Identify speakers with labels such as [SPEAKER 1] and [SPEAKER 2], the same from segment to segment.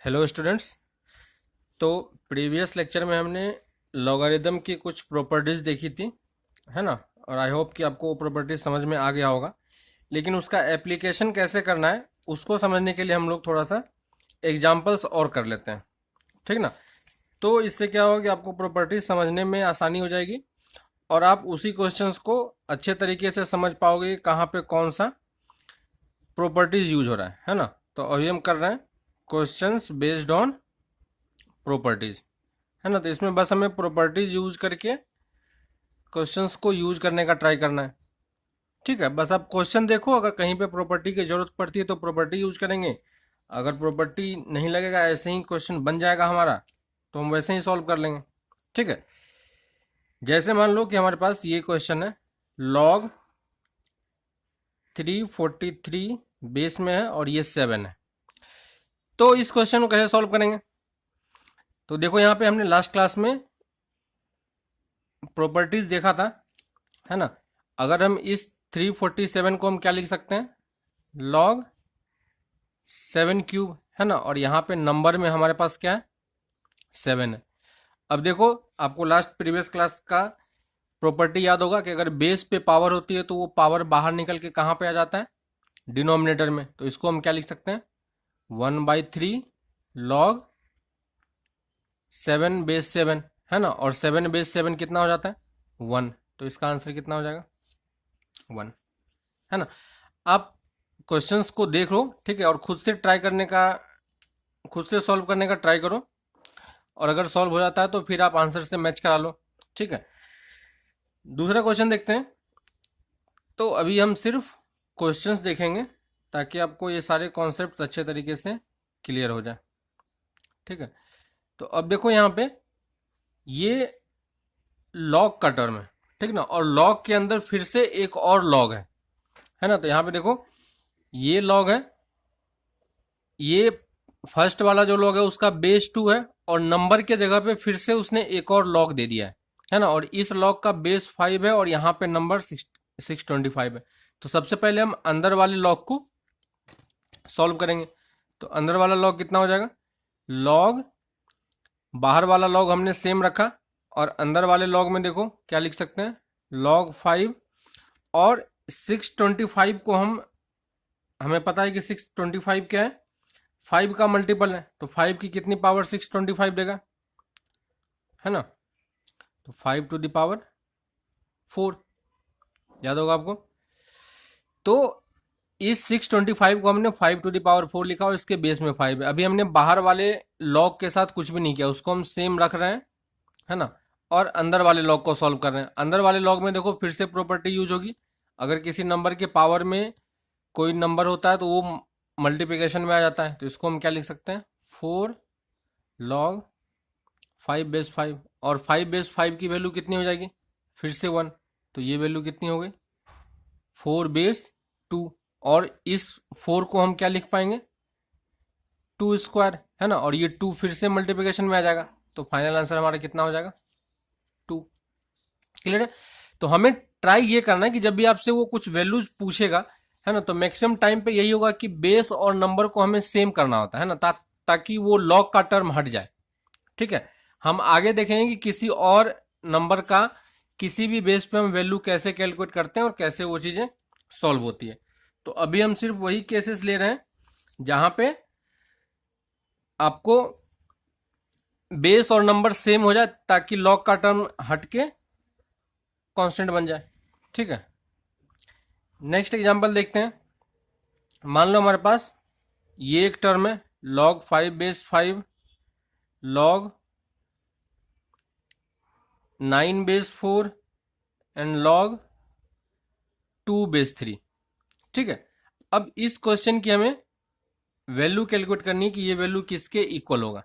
[SPEAKER 1] Hello students. तो previous lecture में हमने लॉगरिदम की कुछ प्रॉपर्टीज़ देखी थी, है ना। और आई होप कि आपको वो प्रॉपर्टीज समझ में आ गया होगा। लेकिन उसका एप्लीकेशन कैसे करना है उसको समझने के लिए हम लोग थोड़ा सा एग्जाम्पल्स और कर लेते हैं, ठीक ना। तो इससे क्या होगा कि आपको प्रॉपर्टीज समझने में आसानी हो जाएगी और आप उसी क्वेश्चंस को अच्छे तरीके से समझ पाओगे कि कहाँ पे कौन सा प्रॉपर्टीज यूज हो रहा है ना। तो अभी हम कर रहे हैं क्वेश्चंस बेस्ड ऑन प्रॉपर्टीज, है ना। तो इसमें बस हमें प्रॉपर्टीज यूज करके क्वेश्चंस को यूज करने का ट्राई करना है, ठीक है। बस आप क्वेश्चन देखो, अगर कहीं पे प्रॉपर्टी की जरूरत पड़ती है तो प्रॉपर्टी यूज करेंगे। अगर प्रॉपर्टी नहीं लगेगा, ऐसे ही क्वेश्चन बन जाएगा हमारा, तो हम वैसे ही सॉल्व कर लेंगे, ठीक है। जैसे मान लो कि हमारे पास ये क्वेश्चन है, log 343 बेस में है और ये 7 है। तो इस क्वेश्चन को कैसे सॉल्व करेंगे? तो देखो यहाँ पे हमने लास्ट क्लास में प्रॉपर्टीज देखा था, है ना। अगर हम इस 347 को हम क्या लिख सकते हैं, log 7 क्यूब, है ना। और यहाँ पे नंबर में हमारे पास क्या है, 7 है। अब देखो, आपको लास्ट प्रीवियस क्लास का प्रॉपर्टी याद होगा कि अगर बेस पे पावर होती है तो वो पावर बाहर निकल के कहाँ पे आ जाता है, डिनोमिनेटर में। तो इसको हम क्या लिख सकते हैं, 1/3 log 7 बेस 7, है ना। और 7 बेस 7 कितना हो जाता है, 1। तो इसका आंसर कितना हो जाएगा, 1, है ना। आप क्वेश्चंस को देख लो, ठीक है, और खुद से ट्राई करने का, खुद से सॉल्व करने का ट्राई करो। और अगर सॉल्व हो जाता है तो फिर आप आंसर से मैच करा लो, ठीक है। दूसरा क्वेश्चन देखते हैं। तो अभी हम सिर्फ क्वेश्चंस देखेंगे ताकि आपको ये सारे कॉन्सेप्ट अच्छे तरीके से क्लियर हो जाए, ठीक है। तो अब देखो यहाँ पे ये लॉग का टर्म है, ठीक ना। और लॉग के अंदर फिर से एक और लॉग है ना। तो यहाँ पे देखो ये लॉग है, ये फर्स्ट वाला जो लॉग है उसका बेस 2 है और नंबर के जगह पे फिर से उसने एक और लॉग दे दिया है ना। और इस लॉग का बेस 5 है और यहाँ पे नंबर 625 है। तो सबसे पहले हम अंदर वाले लॉग को सॉल्व करेंगे। तो अंदर वाला लॉग कितना हो जाएगा, लॉग, बाहर वाला लॉग हमने सेम रखा और अंदर वाले लॉग में देखो क्या लिख सकते हैं, log 5। और 625 को हमें पता है कि 625 क्या है, 5 का मल्टीपल है। तो 5 की कितनी पावर 625 देगा, है ना। तो 5 टू द पावर 4, याद होगा आपको। तो इस 625 को हमने 5 टू द पावर 4 लिखा और इसके बेस में 5 है। अभी हमने बाहर वाले लॉग के साथ कुछ भी नहीं किया, उसको हम सेम रख रहे हैं, है ना। और अंदर वाले लॉग को सॉल्व कर रहे हैं। अंदर वाले लॉग में देखो फिर से प्रॉपर्टी यूज होगी। अगर किसी नंबर के पावर में कोई नंबर होता है तो वो मल्टीप्लिकेशन में आ जाता है। तो इसको हम क्या लिख सकते हैं, 4 log 5 बेस 5। और 5 बेस 5 की वैल्यू कितनी हो जाएगी, फिर से 1। तो ये वैल्यू कितनी हो गई, 4 बेस 2। और इस 4 को हम क्या लिख पाएंगे, 2 स्क्वायर, है ना। और ये 2 फिर से मल्टीप्लिकेशन में आ जाएगा। तो फाइनल आंसर हमारा कितना हो जाएगा, 2। क्लियर है। तो हमें ट्राई ये करना है कि जब भी आपसे वो कुछ वैल्यूज पूछेगा, है ना, तो मैक्सिमम टाइम पे यही होगा कि बेस और नंबर को हमें सेम करना होता है ना, ताकि वो लॉग का टर्म हट जाए, ठीक है। हम आगे देखेंगे कि किसी और नंबर का किसी भी बेस पे हम वैल्यू कैसे कैलकुलेट करते हैं और कैसे वो चीजें सॉल्व होती है। तो अभी हम सिर्फ वही केसेस ले रहे हैं जहां पे आपको बेस और नंबर सेम हो जाए ताकि लॉग का टर्म हटके कांस्टेंट बन जाए, ठीक है। नेक्स्ट एग्जांपल देखते हैं। मान लो हमारे पास ये एक टर्म है, log 5 base 5, log 9 base 4 and log 2 base 3, ठीक है। अब इस क्वेश्चन की हमें वैल्यू कैलकुलेट करनी है कि ये वैल्यू किसके इक्वल होगा।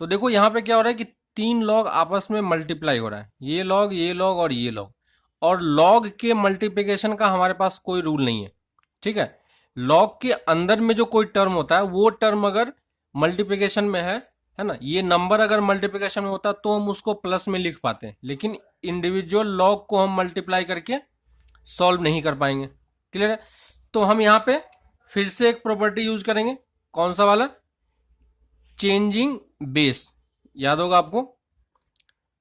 [SPEAKER 1] तो देखो यहाँ पे क्या हो रहा है कि 3 लॉग आपस में मल्टीप्लाई हो रहा है, ये लॉग, ये लॉग और ये लॉग। और लॉग के मल्टीप्लिकेशन का हमारे पास कोई रूल नहीं है, ठीक है। लॉग के अंदर में जो कोई टर्म होता है वो टर्म अगर मल्टीप्लिकेशन में है ना, ये नंबर अगर मल्टीप्लिकेशन में होता तो हम उसको प्लस में लिख पाते हैं, लेकिन इंडिविजुअल लॉग को हम मल्टीप्लाई करके सॉल्व नहीं कर पाएंगे। क्लियर है। तो हम यहाँ पे फिर से एक प्रॉपर्टी यूज करेंगे, कौन सा वाला, चेंजिंग बेस, याद होगा आपको,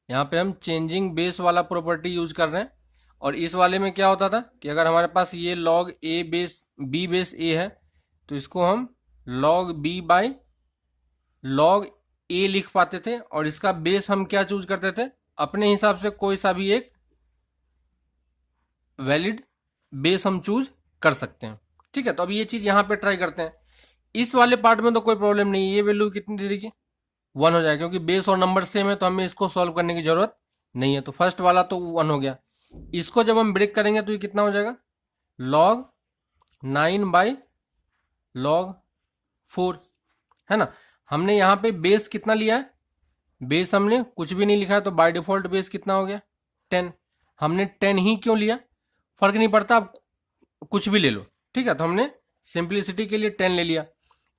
[SPEAKER 1] यहाँ पे हम चेंजिंग बेस वाला प्रॉपर्टी यूज कर रहे हैं। और इस वाले में क्या होता था कि अगर हमारे पास ये लॉग ए बेस बी बेस ए है तो इसको हम लॉग बी बाई लॉग ए लिख पाते थे, और इसका बेस हम क्या चूज करते थे, अपने हिसाब से कोई सा भी एक वैलिड बेस हम चूज कर सकते हैं। ठीक है, तो अब ये चीज यहाँ पे ट्राई करते हैं। इस वाले पार्ट में तो कोई प्रॉब्लम नहीं है, ये वैल्यू कितनी दे देगी, 1 हो जाएगा, क्योंकि बेस और नंबर सेम है तो हमें इसको सॉल्व करने की जरूरत नहीं है। तो फर्स्ट वाला तो 1 हो गया। इसको जब हम ब्रेक करेंगे तो ये कितना हो जाएगा, log 9 बाई log 4, है ना। हमने यहाँ पे बेस कितना लिया है, बेस हमने कुछ भी नहीं लिखा है, तो बाय डिफॉल्ट बेस कितना हो गया 10। हमने 10 ही क्यों लिया, फर्क नहीं पड़ता, आप कुछ भी ले लो, ठीक है। तो हमने सिंप्लिसिटी के लिए 10 ले लिया।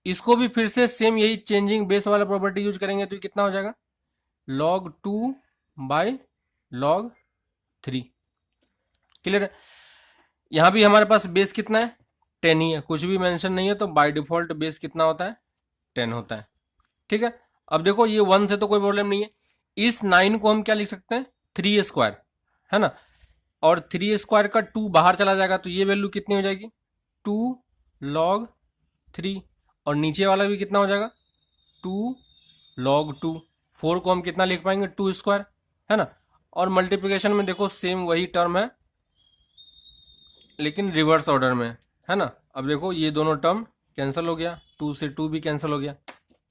[SPEAKER 1] इसको भी फिर से सेम यही चेंजिंग बेस वाला प्रॉपर्टी यूज करेंगे तो ये कितना हो जाएगा, log 2 बाई log 3। क्लियर है। यहां भी हमारे पास बेस कितना है, 10 ही है, कुछ भी मेंशन नहीं है, तो बाय डिफॉल्ट बेस कितना होता है, 10 होता है। ठीक है, अब देखो ये 1 से तो कोई प्रॉब्लम नहीं है। इस 9 को हम क्या लिख सकते हैं, 3 स्क्वायर, है ना। और 3 स्क्वायर का 2 बाहर चला जाएगा तो ये वैल्यू कितनी हो जाएगी, 2 log 3, और नीचे वाला भी कितना हो जाएगा, 2 log 2। 4 को हम कितना लिख पाएंगे, 2 स्क्वायर, है ना। और मल्टीप्लिकेशन में देखो सेम वही टर्म है लेकिन रिवर्स ऑर्डर में, है ना। अब देखो ये दोनों टर्म कैंसिल हो गया, 2 से 2 भी कैंसिल हो गया,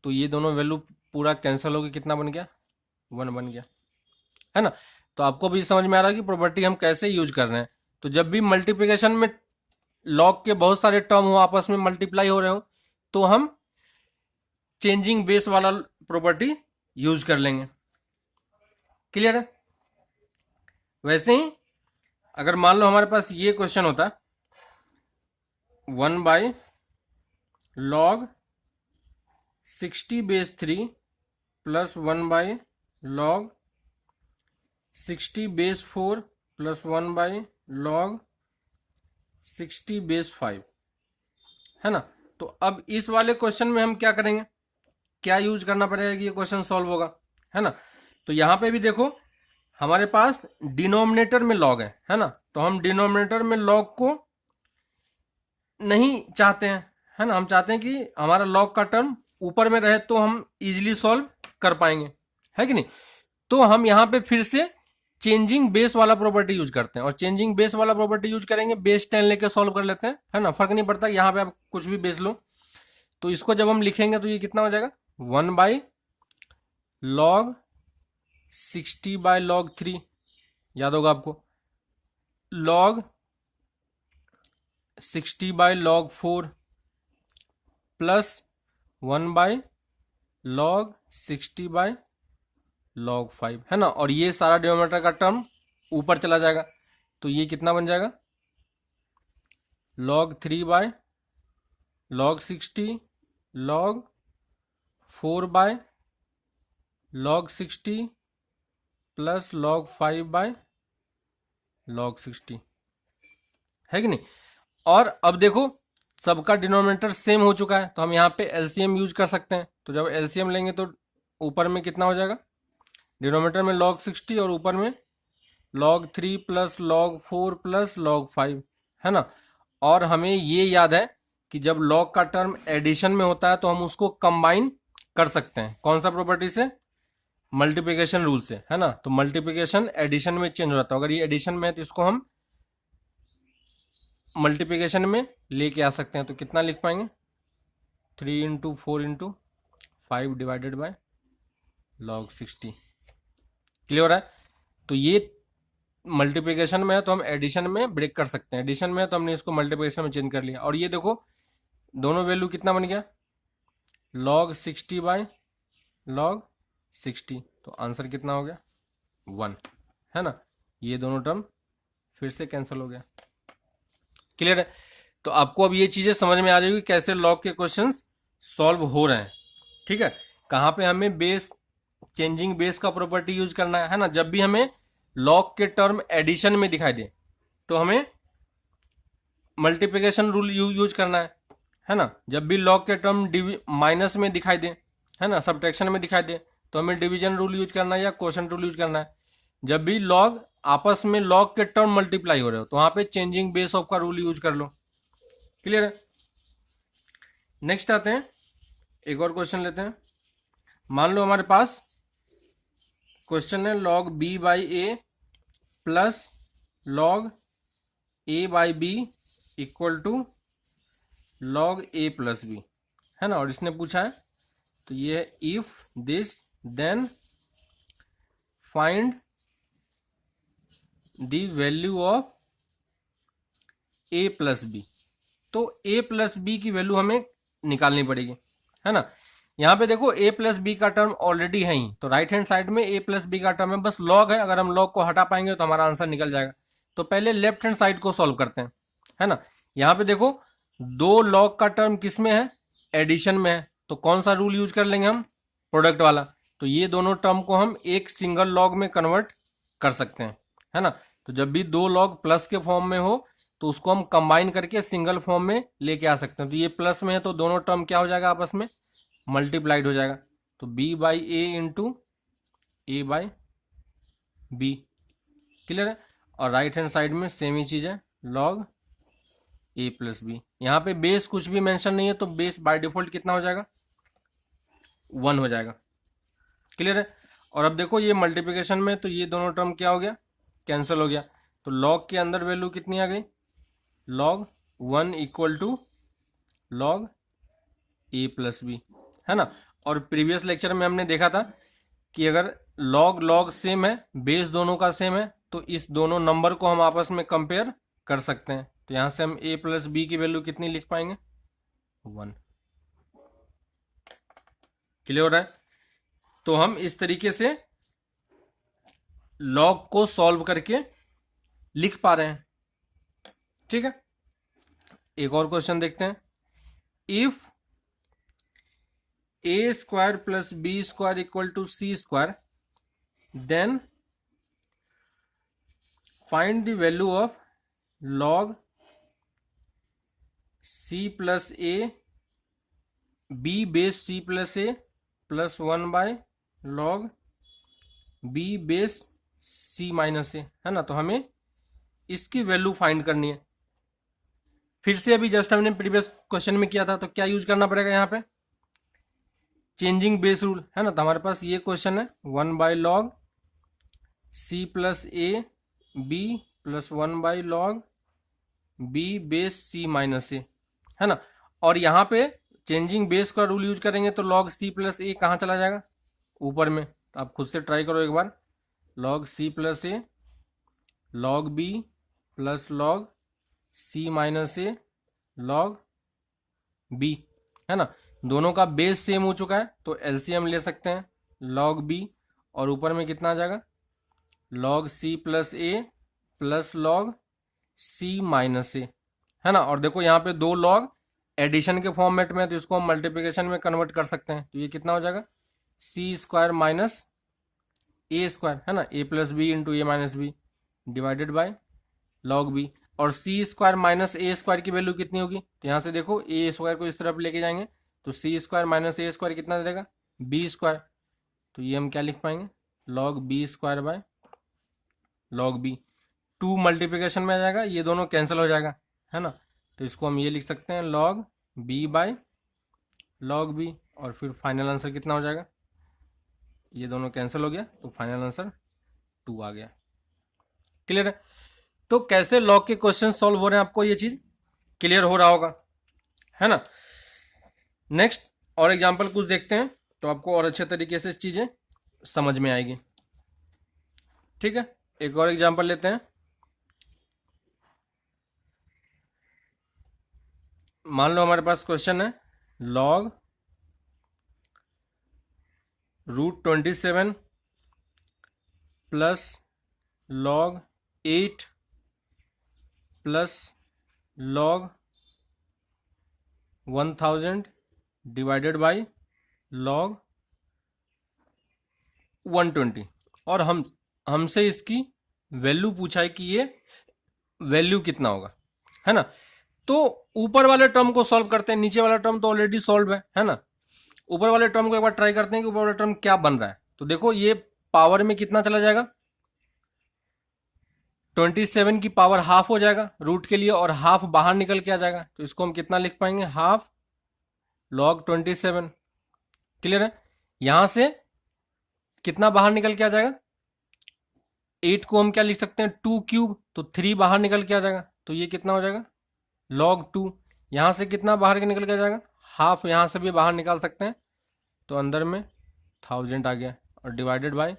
[SPEAKER 1] तो ये दोनों वैल्यू पूरा कैंसिल हो गया, कितना बन गया, 1 बन गया, है ना। तो आपको भी समझ में आ रहा है कि प्रॉपर्टी हम कैसे यूज कर रहे हैं। तो जब भी मल्टीप्लिकेशन में लॉग के बहुत सारे टर्म हो, आपस में मल्टीप्लाई हो रहे हो, तो हम चेंजिंग बेस वाला प्रॉपर्टी यूज कर लेंगे। क्लियर है। वैसे ही अगर मान लो हमारे पास ये क्वेश्चन होता 1 by log 60 base 3 plus 1 by log 60 base 4 plus 1 by log 60 base 5, है ना। तो अब इस वाले क्वेश्चन में हम क्या करेंगे, क्या यूज करना पड़ेगा कि ये क्वेश्चन सॉल्व होगा, है ना। तो यहां पे भी देखो हमारे पास डिनोमिनेटर में लॉग है ना। तो हम डिनोमिनेटर में लॉग को नहीं चाहते हैं, है ना। हम चाहते हैं कि हमारा लॉग का टर्म ऊपर में रहे तो हम इजीली सॉल्व कर पाएंगे, है कि नहीं। तो हम यहां पे फिर से चेंजिंग बेस वाला प्रॉपर्टी यूज करते हैं, और चेंजिंग बेस वाला प्रॉपर्टी यूज करेंगे, बेस 10 लेके सॉल्व कर लेते हैं, है ना। फर्क नहीं पड़ता, यहां पे आप कुछ भी बेस लो। तो इसको जब हम लिखेंगे तो ये कितना हो जाएगा, 1 बाई log 60 बाय log 3, याद होगा आपको, log 60 by log 4 plus 1 by log 60 by log 5, है ना। और ये सारा डिनोमिनेटर का टर्म ऊपर चला जाएगा, तो ये कितना बन जाएगा, log 3 by log 60 log 4 by log 60 plus log 5 by log 60, है कि नहीं। और अब देखो सबका डिनोमिनेटर सेम हो चुका है, तो हम यहाँ पे एलसीएम यूज कर सकते हैं। तो जब एलसीएम लेंगे तो ऊपर में कितना हो जाएगा, डिनोमिनेटर में log 60 और ऊपर में log 3 plus log 4 plus log 5, है ना। और हमें ये याद है कि जब log का टर्म एडिशन में होता है तो हम उसको कंबाइन कर सकते हैं, कौन सा प्रॉपर्टी से, मल्टीप्लिकेशन रूल से, है ना। तो मल्टीप्लिकेशन एडिशन में चेंज हो जाता है, अगर ये एडिशन में है तो इसको हम मल्टीप्लिकेशन में लेके आ सकते हैं। तो कितना लिख पाएंगे, 3 into 4 into 5 divided by log 60। Clear है। तो ये मल्टीप्लिकेशन में है तो हम एडिशन में ब्रेक कर सकते हैं, एडिशन में है तो हमने इसको मल्टीप्लिकेशन में चेंज कर लिया। और ये देखो दोनों वैल्यू कितना बन गया, log 60 बाय log 60, तो आंसर कितना हो गया, 1, है ना। ये दोनों टर्म फिर से कैंसिल हो गया। क्लियर है। तो आपको अब ये चीजें समझ में आ जाएगी कैसे लॉग के क्वेश्चंस सॉल्व हो रहे हैं। ठीक है, कहाँ पे हमें बेस चेंजिंग बेस का प्रॉपर्टी यूज करना है ना। जब भी हमें लॉग के टर्म एडिशन में दिखाई दे तो हमें मल्टीप्लिकेशन रूल यूज करना है ना। जब भी लॉग के टर्म माइनस में दिखाई दे है ना, सब्ट्रैक्शन में दिखाई दे, तो हमें डिवीजन रूल यूज करना है या क्वोशंट रूल यूज करना है। जब भी लॉग आपस में लॉग के टर्म मल्टीप्लाई हो रहे हो तो वहां पे चेंजिंग बेस ऑफ का रूल यूज कर लो। क्लियर है। नेक्स्ट आते हैं, एक और क्वेश्चन लेते हैं। मान लो हमारे पास क्वेश्चन है log b by a plus log a by b equal to log a plus b, है ना, और इसने पूछा है तो ये है if this then find the value of a plus b. तो a प्लस बी की वैल्यू हमें निकालनी पड़ेगी, है ना। यहाँ पे देखो a प्लस बी का टर्म ऑलरेडी है ही, तो राइट हैंड साइड में a प्लस बी का टर्म है, बस लॉग है, अगर हम लॉग को हटा पाएंगे तो हमारा आंसर निकल जाएगा। तो पहले लेफ्ट हैंड साइड को सॉल्व करते हैं, है ना। यहाँ पे देखो दो लॉग का टर्म किस में है, एडिशन में है, तो कौन सा रूल यूज कर लेंगे हम, प्रोडक्ट वाला। तो ये दोनों टर्म को हम एक सिंगल लॉग में कन्वर्ट कर सकते हैं, है ना। तो जब भी दो लॉग प्लस के फॉर्म में हो तो उसको हम कंबाइन करके सिंगल फॉर्म में लेके आ सकते हैं। तो ये प्लस में है तो दोनों टर्म क्या हो जाएगा, आपस में मल्टीप्लाइड हो जाएगा। तो b by a into a by b. Clear है। और राइट हैंड साइड में सेम ही चीज है, log a प्लस बी। यहाँ पे बेस कुछ भी मेंशन नहीं है तो बेस बाय डिफॉल्ट कितना हो जाएगा, 1 हो जाएगा। क्लियर है। और अब देखो ये मल्टीप्लिकेशन में तो ये दोनों टर्म क्या हो गया, कैंसिल हो गया। तो log के अंदर वैल्यू कितनी आ गई, log 1 equal to log a plus b, है ना। और प्रीवियस लेक्चर में हमने देखा था कि अगर log log सेम है, बेस दोनों का सेम है, तो इस दोनों नंबर को हम आपस में कंपेयर कर सकते हैं। तो यहां से हम a प्लस बी की वैल्यू कितनी लिख पाएंगे, 1। क्लियर हो रहा है। तो हम इस तरीके से log को सॉल्व करके लिख पा रहे हैं। ठीक है। एक और क्वेश्चन देखते हैं। If a square plus B square equal to C square then find the value of log c plus A B base c plus A plus 1 by log b base c minus A, है ना। तो हमें इसकी value find करनी है। फिर से अभी जस्ट हमने प्रीवियस क्वेश्चन में किया था, तो क्या यूज करना पड़ेगा यहाँ पे, चेंजिंग बेस रूल, है ना। तो हमारे पास ये क्वेश्चन है 1 by log c plus A B plus 1 by log b base c minus A, है ना। और यहाँ पे चेंजिंग बेस का रूल यूज करेंगे तो log c प्लस ए कहाँ चला जाएगा, ऊपर में। तो आप खुद से ट्राई करो एक बार, log c plus A log b plus log c minus A log b, है ना। दोनों का बेस सेम हो चुका है तो एलसीएम ले सकते हैं, log b और ऊपर में कितना आ जाएगा, log c plus A plus log c minus A, है ना। और देखो यहाँ पे दो log एडिशन के फॉर्मेट में, तो इसको हम मल्टीप्लिकेशन में कन्वर्ट कर सकते हैं। तो ये कितना हो जाएगा, c square minus a square, है ना, a plus b into a minus b divided by log b। और c square minus a square की वैल्यू कितनी होगी, तो यहाँ से देखो ए स्क्वायर को इस तरफ लेके जाएंगे तो c square minus a square कितना दे देगा, b स्क्वायर। तो ये हम क्या लिख पाएंगे, log b square by log b। 2 multiplication में आ जाएगा, ये दोनों कैंसिल हो जाएगा, है ना। तो इसको हम ये लिख सकते हैं log b by log b। और फिर फाइनल आंसर कितना हो जाएगा, ये दोनों कैंसिल हो गया तो फाइनल आंसर 2 आ गया। क्लियर है। तो कैसे लॉग के क्वेश्चन सॉल्व हो रहे हैं, आपको ये चीज क्लियर हो रहा होगा, है ना। नेक्स्ट और एग्जांपल कुछ देखते हैं तो आपको और अच्छे तरीके से चीजें समझ में आएगी। ठीक है। एक और एग्जांपल लेते हैं। मान लो हमारे पास क्वेश्चन है log √27 plus log 8 plus log 1000 divided by log 120। और हमसे इसकी वैल्यू पूछा है कि ये वैल्यू कितना होगा, है ना। तो ऊपर वाले टर्म को सॉल्व करते हैं, नीचे वाला टर्म तो ऑलरेडी सॉल्व है ना। ऊपर वाले टर्म को एक बार ट्राई करते हैं कि ऊपर वाला टर्म क्या बन रहा है। तो देखो ये पावर में कितना चला जाएगा, 27 की पावर हाफ हो जाएगा रूट के लिए, और हाफ बाहर निकल के आ जाएगा। तो इसको हम कितना लिख पाएंगे, हाफ लॉग 27। क्लियर है। यहां से कितना बाहर निकल के आ जाएगा, 8 को हम क्या लिख सकते हैं, 2 क्यूब, तो 3 बाहर निकल के आ जाएगा। तो ये कितना हो जाएगा, लॉग 2। यहां से कितना बाहर के निकल के आ जाएगा, हाफ, यहां से भी बाहर निकाल सकते हैं। तो अंदर में 1000 आ गया, और डिवाइडेड बाय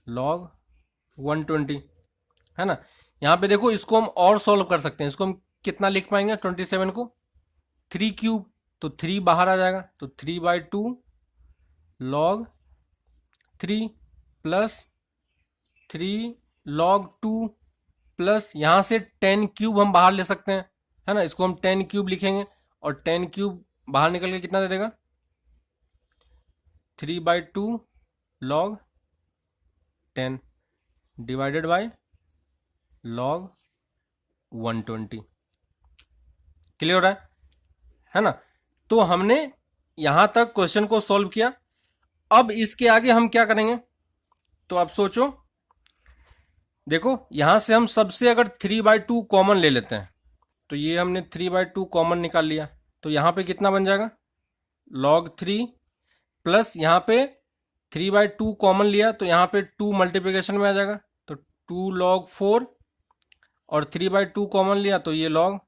[SPEAKER 1] लॉग 120, है ना। यहाँ पे देखो इसको हम और सॉल्व कर सकते हैं। इसको हम कितना लिख पाएंगे, 27 को 3 क्यूब, तो 3 बाहर आ जाएगा। तो 3/2 लॉग 3 प्लस 3 लॉग 2 प्लस यहाँ से 10 क्यूब हम बाहर ले सकते हैं, है ना। इसको हम 10 क्यूब लिखेंगे, और 10 क्यूब बाहर निकल के कितना दे देगा, 3/2 log 10 divided by log 120। Clear हो रहा है ना। तो हमने यहां तक क्वेश्चन को सॉल्व किया। अब इसके आगे हम क्या करेंगे, तो आप सोचो। देखो यहां से हम सबसे अगर 3/2 कॉमन ले लेते हैं, तो ये हमने 3/2 कॉमन निकाल लिया। तो यहां पे कितना बन जाएगा, log 3 प्लस यहाँ पे 3/2 कॉमन लिया, तो यहाँ पे 2 मल्टीप्लिकेशन में आ जाएगा। तो 2 log 4, और 3/2 कॉमन लिया तो ये log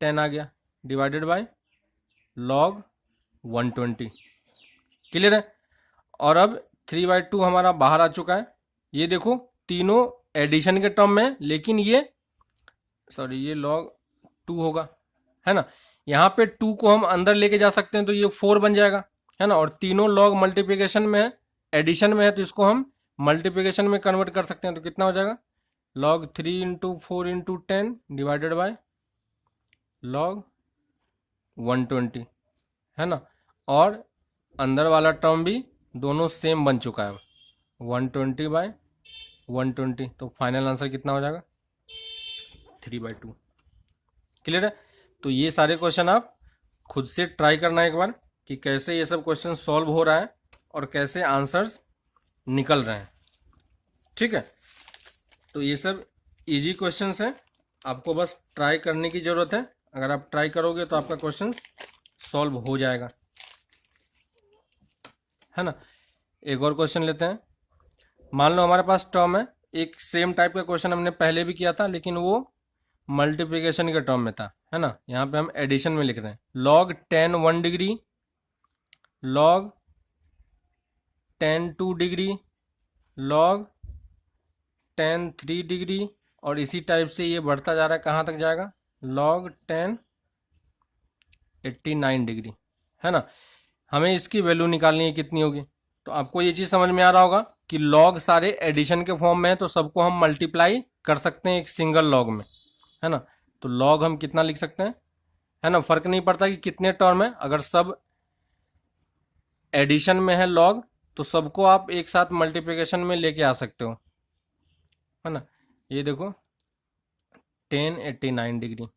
[SPEAKER 1] 10 आ गया, डिवाइडेड बाय log 120। क्लियर है। और अब 3/2 हमारा बाहर आ चुका है। ये देखो तीनों एडिशन के टर्म में, लेकिन ये ये log 2 होगा, है ना। यहाँ पे 2 को हम अंदर लेके जा सकते हैं, तो ये 4 बन जाएगा, है ना। और तीनों log मल्टीप्लिकेशन में है, एडिशन में है, तो इसको हम मल्टीप्लिकेशन में कन्वर्ट कर सकते हैं। तो कितना हो जाएगा, log 3 × 4 × 10 डिवाइडेड बाय log 120, है ना। और अंदर वाला टर्म भी दोनों सेम बन चुका है, 120/120। तो फाइनल आंसर कितना हो जाएगा, 3/2। क्लियर है। तो ये सारे क्वेश्चन आप खुद से ट्राई करना एक बार कि कैसे ये सब क्वेश्चन सॉल्व हो रहा है और कैसे आंसर्स निकल रहे हैं। ठीक है। तो ये सब इजी क्वेश्चंस हैं, आपको बस ट्राई करने की ज़रूरत है। अगर आप ट्राई करोगे तो आपका क्वेश्चन सॉल्व हो जाएगा, है ना। एक और क्वेश्चन लेते हैं। मान लो हमारे पास टर्म है, एक सेम टाइप का क्वेश्चन हमने पहले भी किया था, लेकिन वो मल्टीप्लिकेशन के टर्म में था, है ना। यहाँ पे हम एडिशन में लिख रहे हैं, log 10 1 degree, log 10 2 degree, log 10 3 degree, और इसी टाइप से ये बढ़ता जा रहा है, कहाँ तक जाएगा, log 10 89 डिग्री, है ना। हमें इसकी वैल्यू निकालनी है कितनी होगी। तो आपको ये चीज़ समझ में आ रहा होगा कि log सारे एडिशन के फॉर्म में है, तो सबको हम मल्टीप्लाई कर सकते हैं एक सिंगल log में, है ना। तो log हम कितना लिख सकते हैं, है ना। फर्क नहीं पड़ता कि कितने टर्म है, अगर सब एडिशन में है log, तो सबको आप एक साथ मल्टीप्लिकेशन में लेके आ सकते हो, है ना। ये देखो 10 89 डिग्री,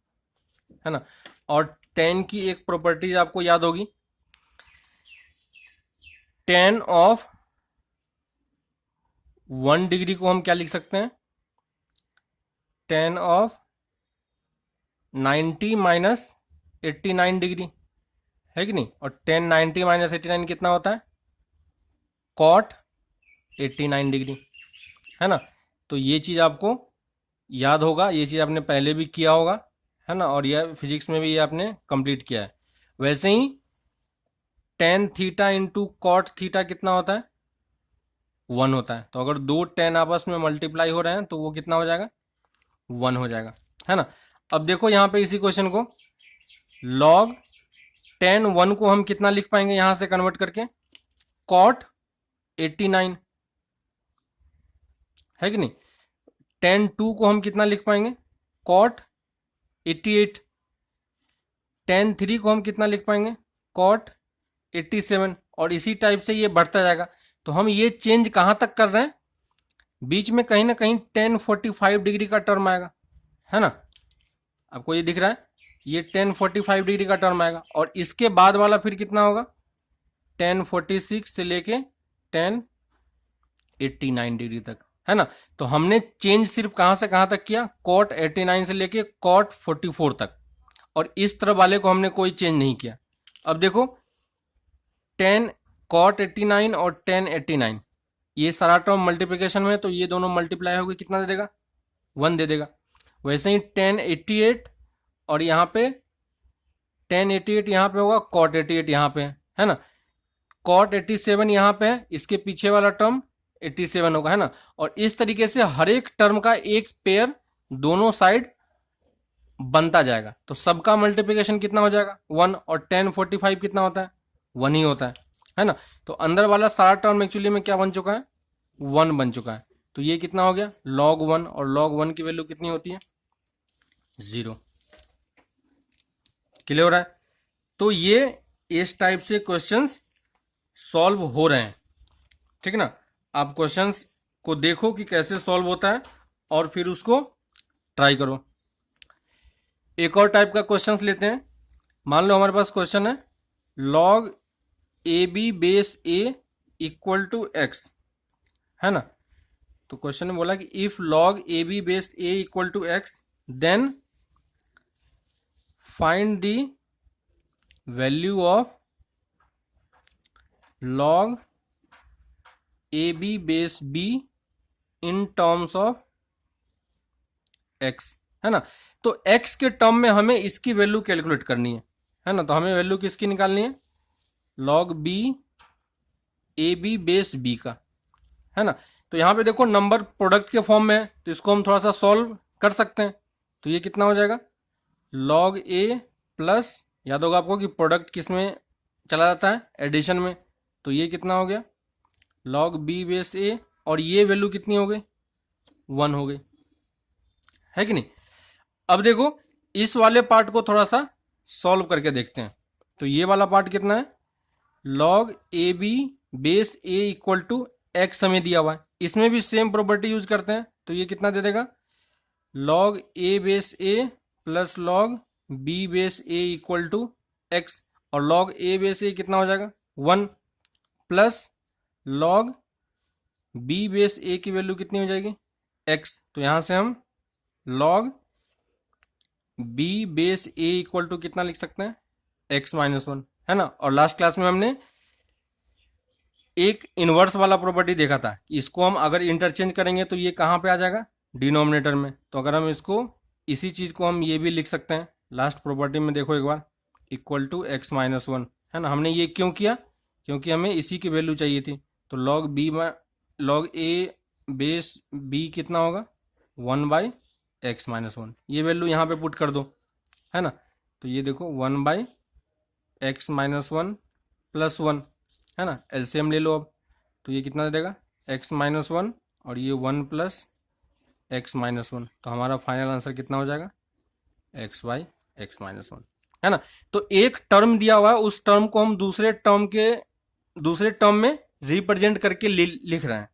[SPEAKER 1] है ना। और 10 की एक प्रॉपर्टीज आपको याद होगी, 10 ऑफ 1 डिग्री को हम क्या लिख सकते हैं, 10 ऑफ 90 माइनस 89 डिग्री, है कि नहीं। और 10 90 माइनस 89 कितना होता है, कॉट 89 डिग्री, है ना। तो ये चीज़ आपको याद होगा, ये चीज़ आपने पहले भी किया होगा, है ना। और यह फिजिक्स में भी ये आपने कंप्लीट किया है। वैसे ही tan theta into cot theta कितना होता है, 1 होता है। तो अगर दो tan आपस में मल्टीप्लाई हो रहे हैं तो वो कितना हो जाएगा, 1 हो जाएगा, है ना। अब देखो यहाँ पे इसी क्वेश्चन को log tan 1 को हम कितना लिख पाएंगे, यहाँ से कन्वर्ट करके कॉट 89, है कि नहीं। tan 2 को हम कितना लिख पाएंगे, कॉट 88। tan 3 को हम कितना लिख पाएंगे, कॉट 87। और इसी टाइप से ये बढ़ता जाएगा। तो हम ये चेंज कहाँ तक कर रहे हैं, बीच में कहीं ना कहीं tan 45 डिग्री का टर्म आएगा, है ना। आपको ये दिख रहा है, ये tan 45 डिग्री का टर्म आएगा। और इसके बाद वाला फिर कितना होगा, 1046 से लेके 1089 डिग्री तक, है ना। तो हमने चेंज सिर्फ कहां से कहां तक किया, cot 89 से लेके cot 44 तक, और इस तरफ वाले को हमने कोई चेंज नहीं किया। अब देखो 10 cot 89 और 1089 ये सारा टर्म मल्टीप्लिकेशन में, तो ये दोनों मल्टीप्लाई होकर कितना दे देगा, 1 दे देगा। वैसे ही 1088 और यहाँ पे 1088 यहाँ पे होगा, cot 88 यहाँ पे है ना, cot 87 यहाँ पे है, इसके पीछे वाला टर्म 87 होगा, है ना। और इस तरीके से हर एक टर्म का एक पेयर दोनों साइड बनता जाएगा। तो सबका मल्टीप्लिकेशन कितना हो जाएगा, 1, और 1045 कितना होता है, 1 ही होता है ना। तो अंदर वाला सारा टर्म एक्चुअली में क्या बन चुका है, 1 बन चुका है। तो ये कितना हो गया, log 1, और log 1 की वैल्यू कितनी होती है, 0। क्लियर हो रहा है। तो ये इस टाइप से क्वेश्चंस सॉल्व हो रहे हैं, ठीक है ना। आप क्वेश्चंस को देखो कि कैसे सॉल्व होता है और फिर उसको ट्राई करो। एक और टाइप का क्वेश्चंस लेते हैं। मान लो हमारे पास क्वेश्चन है log AB base A equal to x, है ना। तो क्वेश्चन में बोला कि if log AB base A equal to x then find the value of log AB base B in terms of x, है ना। तो x के टर्म में हमें इसकी वैल्यू कैलकुलेट करनी है ना। तो हमें वैल्यू किसकी निकालनी है, log B AB base B का, है ना। तो यहाँ पे देखो नंबर प्रोडक्ट के फॉर्म में है, तो इसको हम थोड़ा सा सॉल्व कर सकते हैं। तो ये कितना हो जाएगा, log A प्लस, याद होगा आपको कि प्रोडक्ट किस में चला जाता है, एडिशन में। तो ये कितना हो गया, log B बेस A, और ये वैल्यू कितनी हो गई, 1 हो गई, है कि नहीं। अब देखो इस वाले पार्ट को थोड़ा सा सॉल्व करके देखते हैं। तो ये वाला पार्ट कितना है, log AB base A equal to x हमें दिया हुआ है, इसमें भी सेम प्रॉपर्टी यूज करते हैं। तो ये कितना दे देगा, log A base A plus log B base A equal to x, और log A बेस A कितना हो जाएगा, 1, plus log B base A की वैल्यू कितनी हो जाएगी, x। तो यहां से हम log B base A equal to कितना लिख सकते हैं, x माइनस 1, है ना। और लास्ट क्लास में हमने एक इनवर्स वाला प्रॉपर्टी देखा था, इसको हम अगर इंटरचेंज करेंगे तो ये कहाँ पे आ जाएगा, डिनोमिनेटर में। तो अगर हम इसको, इसी चीज़ को हम ये भी लिख सकते हैं लास्ट प्रॉपर्टी में, देखो एक बार, इक्वल टू x माइनस 1, है ना। हमने ये क्यों किया, क्योंकि हमें इसी की वैल्यू चाहिए थी। तो log A बेस B कितना होगा, 1 बाई x माइनस 1, ये वैल्यू यहाँ पे पुट कर दो, है ना। तो ये देखो 1 बाई x माइनस 1 प्लस 1, है ना। एलसीएम ले लो अब, तो ये कितना दे देगा, x माइनस 1 और ये 1 प्लस x माइनस 1। तो हमारा फाइनल आंसर कितना हो जाएगा, x बाई x माइनस 1, है ना। तो एक टर्म दिया हुआ है, उस टर्म को हम दूसरे टर्म में रिप्रेजेंट करके लिख रहे हैं।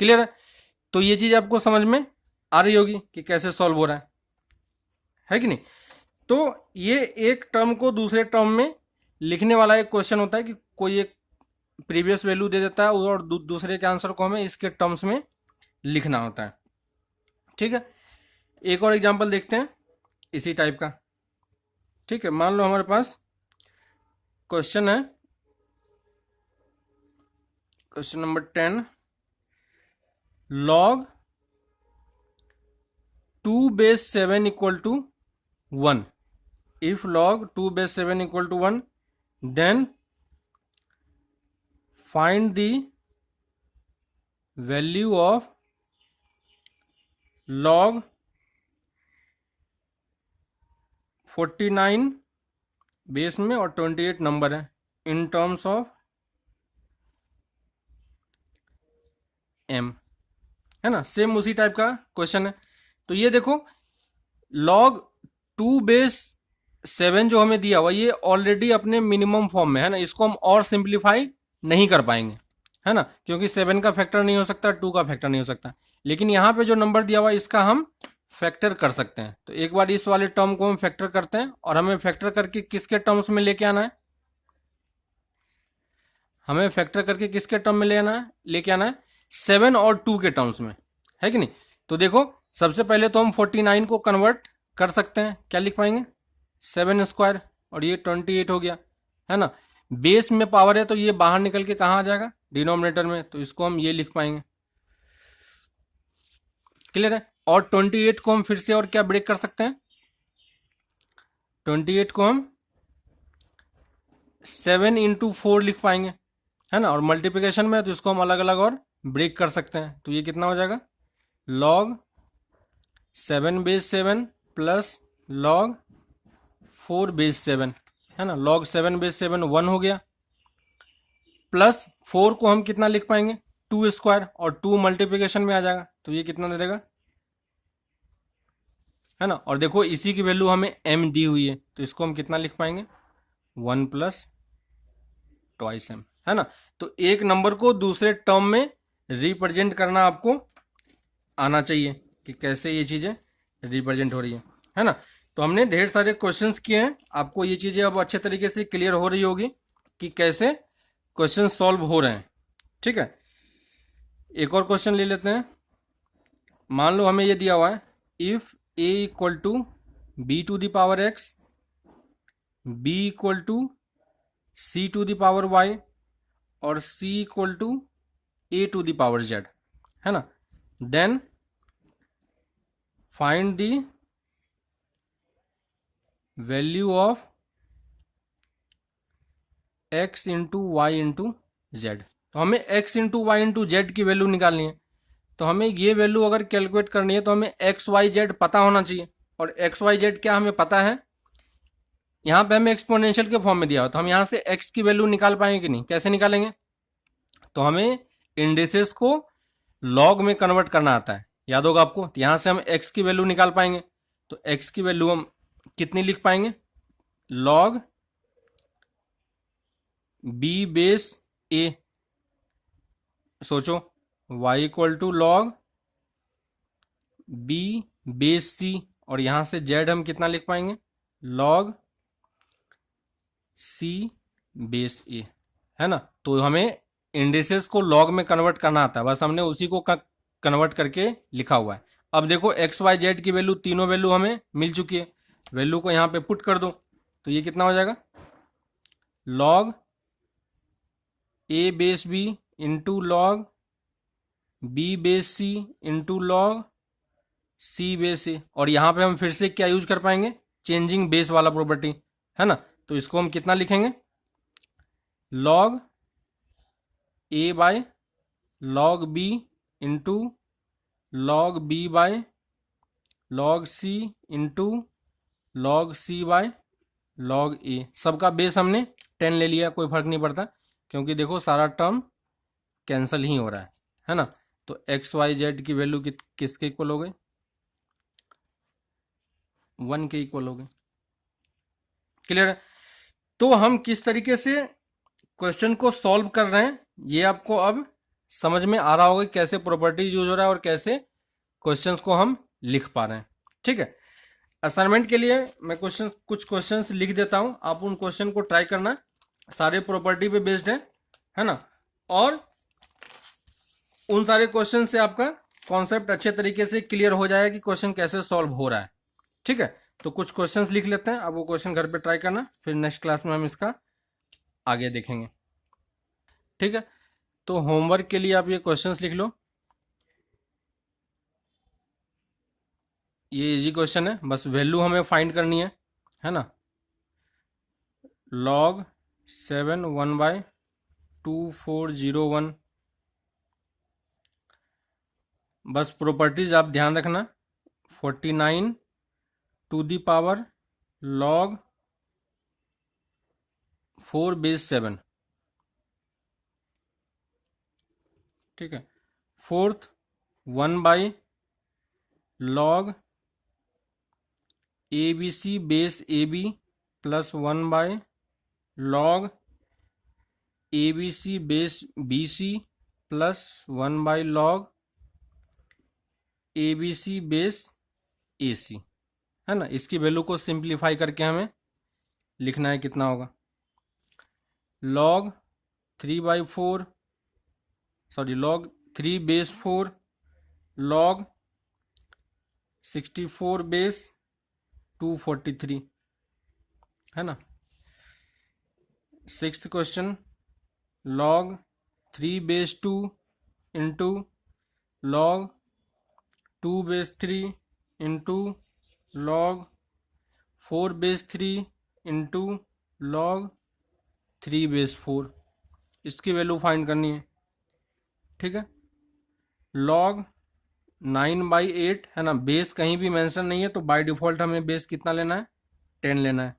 [SPEAKER 1] क्लियर है। तो ये चीज आपको समझ में आ रही होगी कि कैसे सॉल्व हो रहा है कि नहीं। तो ये एक टर्म को दूसरे टर्म में लिखने वाला एक क्वेश्चन होता है कि कोई एक प्रीवियस वैल्यू दे देता है और दूसरे के आंसर को हमें इसके टर्म्स में लिखना होता है, ठीक है। एक और एग्जांपल देखते हैं इसी टाइप का, ठीक है। मान लो हमारे पास क्वेश्चन है, question number 10, log 2 base 7 equal to 1, if log 2 base 7 equal to 1 then find the value of log 49 base में और 28 नंबर है इन टर्म्स ऑफ m, है ना। सेम उसी टाइप का क्वेश्चन है। तो ये देखो log 2 बेस 7 जो हमें दिया हुआ, ये ऑलरेडी अपने मिनिमम फॉर्म में है ना, इसको हम और सिंप्लीफाई नहीं कर पाएंगे, है ना, क्योंकि 7 का फैक्टर नहीं हो सकता, 2 का फैक्टर नहीं हो सकता। लेकिन यहाँ पे जो नंबर दिया हुआ है इसका हम फैक्टर कर सकते हैं। तो एक बार इस वाले टर्म को हम फैक्टर करते हैं, और हमें फैक्टर करके किसके टर्म्स में लेके आना है, हमें फैक्टर करके किसके टर्म में लेके आना है 7 और 2 के टर्म्स में, है कि नहीं। तो देखो सबसे पहले तो हम 49 को कन्वर्ट कर सकते हैं, क्या लिख पाएंगे 7 स्क्वायर और ये 28 हो गया, है ना। बेस में पावर है तो ये बाहर निकल के कहाँ आ जाएगा डिनोमिनेटर में, तो इसको हम ये लिख पाएंगे, क्लियर है। और 28 को हम फिर से और क्या ब्रेक कर सकते हैं, 28 को हम 7 इंटू 4 लिख पाएंगे, है ना। और मल्टीप्लिकेशन में तो इसको हम अलग अलग और ब्रेक कर सकते हैं, तो ये कितना हो जाएगा log 7 base 7 plus log 4 base 7, है ना। log 7 बेस 7 1 हो गया, प्लस 4 को हम कितना लिख पाएंगे 2 स्क्वायर, और 2 मल्टीप्लिकेशन में आ जाएगा, तो ये कितना दे देगा, है ना। और देखो इसी की वैल्यू हमें m दी हुई है, तो इसको हम कितना लिख पाएंगे 1 प्लस ट्वाइस m, है ना। तो एक नंबर को दूसरे टर्म में रिप्रेजेंट करना आपको आना चाहिए कि कैसे ये चीज़ें रिप्रेजेंट हो रही है ना। तो हमने ढेर सारे क्वेश्चंस किए हैं, आपको ये चीज़ें अब अच्छे तरीके से क्लियर हो रही होगी कि कैसे क्वेश्चन सॉल्व हो रहे हैं, ठीक है। एक और क्वेश्चन ले लेते हैं। मान लो हमें ये दिया हुआ है if a equal to b to the power x, b equal to c to the power y और c equal to a to the power z, है ना। Then find the value of x into y into z. तो हमें x into y into z की value निकालनी है, तो हमें ये वैल्यू अगर कैलकुलेट करनी है तो हमें एक्स वाई जेड पता होना चाहिए, और एक्स वाई जेड क्या हमें पता है, यहाँ पे हमें एक्सपोनेंशियल के फॉर्म में दिया हो, तो हम यहाँ से x की वैल्यू निकाल पाएंगे कि नहीं, कैसे निकालेंगे। तो हमें इंडिसेस को लॉग में कन्वर्ट करना आता है, याद होगा आपको। तो यहाँ से हम x की वैल्यू निकाल पाएंगे, तो x की वैल्यू हम कितनी लिख पाएंगे लॉग b बेस a, सोचो y equal to log b base c, और यहां से z हम कितना लिख पाएंगे log c बेस a, है ना। तो हमें इंडिसेस को लॉग में कन्वर्ट करना आता है, बस हमने उसी को कन्वर्ट करके लिखा हुआ है। अब देखो एक्स वाई जेड की वैल्यू, तीनों वैल्यू हमें मिल चुकी है, वैल्यू को यहाँ पे पुट कर दो, तो ये कितना हो जाएगा log a base b into log b base c into log c base a, और यहाँ पे हम फिर से क्या यूज कर पाएंगे चेंजिंग बेस वाला प्रॉपर्टी, है ना। तो इसको हम कितना लिखेंगे log a by log b into log b by log c into log c by log a। सबका बेस हमने 10 ले लिया, कोई फर्क नहीं पड़ता, क्योंकि देखो सारा टर्म कैंसिल ही हो रहा है ना। तो एक्स वाई जेड की वैल्यू किसके इक्वल हो गई 1 के इक्वल हो गई, क्लियर है। तो हम किस तरीके से क्वेश्चन को सॉल्व कर रहे हैं ये आपको अब समझ में आ रहा होगा, कैसे प्रॉपर्टीज यूज हो रहा है और कैसे क्वेश्चंस को हम लिख पा रहे हैं, ठीक है। असाइनमेंट के लिए मैं कुछ क्वेश्चंस लिख देता हूं, आप उन क्वेश्चन को ट्राई करना, सारे प्रॉपर्टी पे बेस्ड है ना। और उन सारे क्वेश्चन से आपका कॉन्सेप्ट अच्छे तरीके से क्लियर हो जाएगा कि क्वेश्चन कैसे सॉल्व हो रहा है, ठीक है। तो कुछ क्वेश्चंस लिख लेते हैं, अब वो क्वेश्चन घर पे ट्राई करना, फिर नेक्स्ट क्लास में हम इसका आगे देखेंगे, ठीक है। तो होमवर्क के लिए आप ये क्वेश्चंस लिख लो, ये इजी क्वेश्चन है, बस वैल्यू हमें फाइंड करनी है ना। log 7 1 बाय 2401, बस प्रॉपर्टीज आप ध्यान रखना, 49 to the power log 4 base 7, ठीक है। Fourth 1 by log A B C base A B plus 1 by log A B C base B C plus 1 by log A B C base A C, है ना। इसकी value को simplify करके हमें लिखना है, कितना होगा log 3/4 sorry log 3 base 4 log 64 base 243 है ना। Sixth question log 3 base 2 into log 2 base 3 into log 4 base 3 into log 3 base 4, इसकी वैल्यू फाइंड करनी है। ठीक है, log 9/8 है ना, बेस कहीं भी मेंशन नहीं है तो बाय डिफ़ॉल्ट हमें बेस कितना लेना है, 10 लेना है।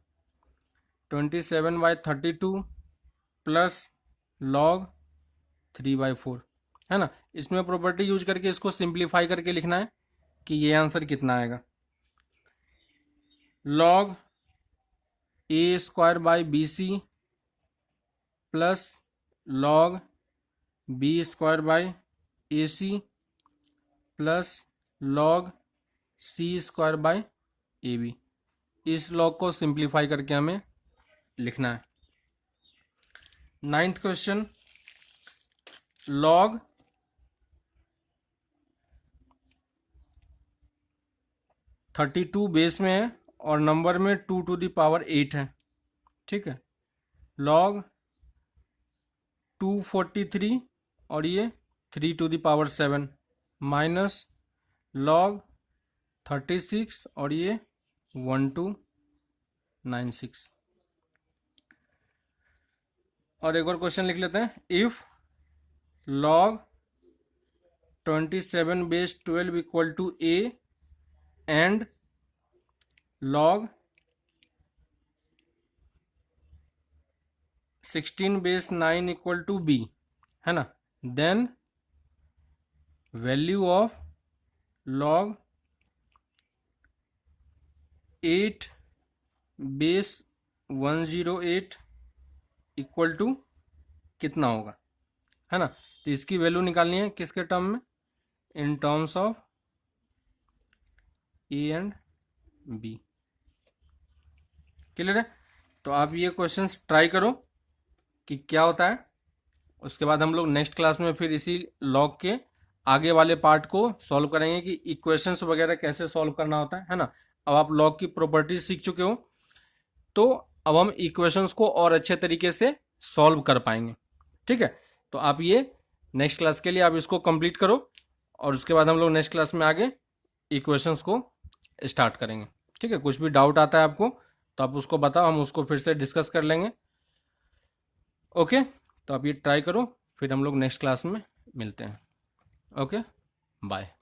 [SPEAKER 1] 27/32 प्लस log 3/4 है ना। इसमें प्रॉपर्टी यूज करके इसको सिंप्लीफाई करके लिखना है कि ये आंसर कितना आएगा। log a² / plus log b² / ac plus log c² / ab, इस log को सिंप्लीफाई करके हमें लिखना है। नाइन्थ क्वेश्चन log 32 बेस में है और नंबर में 2 to the power 8 है। ठीक है, log 243 और ये 3 to the power 7 minus log 36 और ये 1296। और एक और क्वेश्चन लिख लेते हैं, if log 27 base 12 equal to a and log 16 base 9 equal to b है ना, then value of log 8 base 108 equal to कितना होगा, है ना। तो इसकी वैल्यू निकालनी है किसके टर्म में, in terms of a and b. Clear है, तो आप ये क्वेश्चंस ट्राई करो कि क्या होता है। उसके बाद हम लोग नेक्स्ट क्लास में फिर इसी लॉग के आगे वाले पार्ट को सॉल्व करेंगे कि इक्वेशंस वगैरह कैसे सॉल्व करना होता है ना। अब आप लॉग की प्रॉपर्टीज सीख चुके हो तो अब हम इक्वेशंस को और अच्छे तरीके से सॉल्व कर पाएंगे। ठीक है, तो आप ये नेक्स्ट क्लास के लिए आप इसको कंप्लीट करो और उसके बाद हम लोग नेक्स्ट क्लास में आगे इक्वेशंस को स्टार्ट करेंगे। ठीक है, कुछ भी डाउट आता है आपको तो आप उसको बताओ, हम उसको फिर से डिस्कस कर लेंगे। ओके, तो आप ये ट्राई करो, फिर हम लोग नेक्स्ट क्लास में मिलते हैं। Okay, bye.